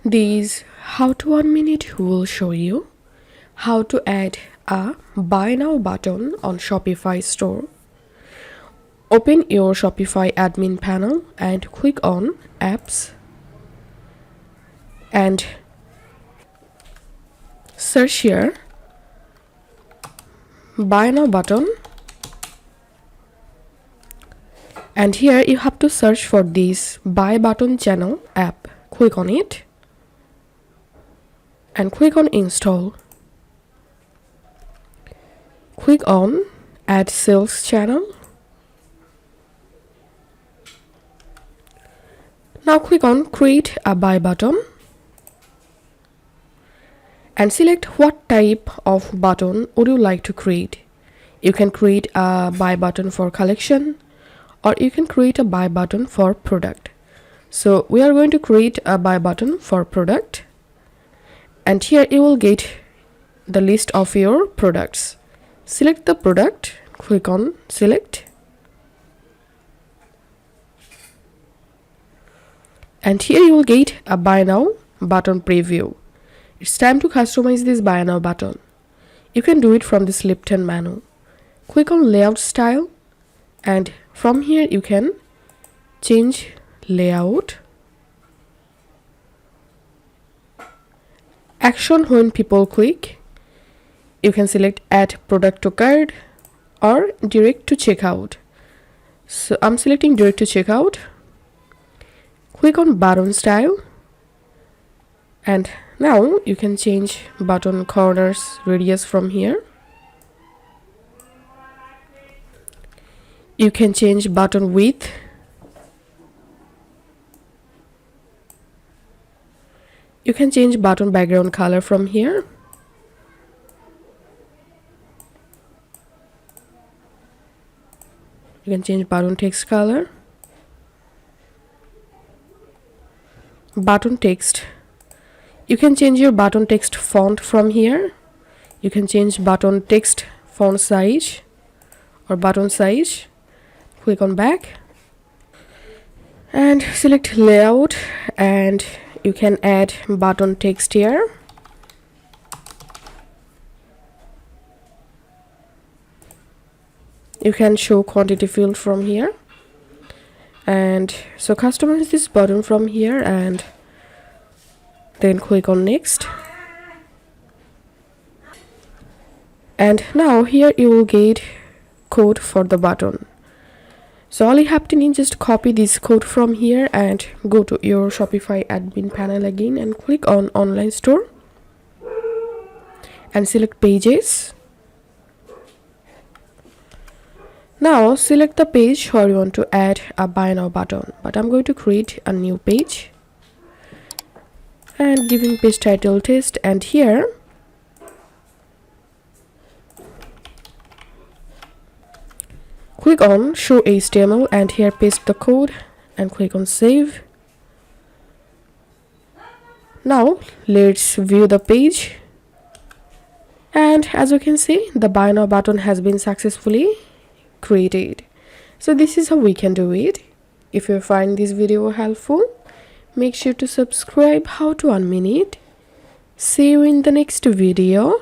This how to 1 minute will show you how to add a buy now button on Shopify store. Open your Shopify admin panel and click on apps and search here buy now button, and here you have to search for this buy button channel app. Click on it and click on install. Click on add sales channel. Now click on create a buy button and select what type of button would you like to create. You can create a buy button for collection, or you can create a buy button for product. So we are going to create a buy button for product, and here you will get the list of your products. Select the product, click on select, and here you will get a buy now button preview. It's time to customize this buy now button. You can do it from this left-hand menu. Click on layout style, and from here you can change layout. Action when people click. You can select add product to cart or direct to checkout. So I'm selecting direct to checkout. Click on button style, and now you can change button corners radius from here. You can change button width. You can change button background color from here. You can change button text color. Button text. You can change your button text font from here. You can change button text font size or button size. Click on back and select layout, and you can add button text here. You can show quantity field from here, and so customize this button from here, and then click on next. And now here you will get code for the button. So all you have to need, just copy this code from here and go to your Shopify admin panel again and click on online store and select pages. Now select the page where you want to add a buy now button, but I'm going to create a new page and giving page title test, and here click on show HTML and here paste the code and click on save. Now let's view the page, and as you can see, the buy now button has been successfully created. So this is how we can do it. If you find this video helpful, make sure to subscribe how to 1 minute. See you in the next video.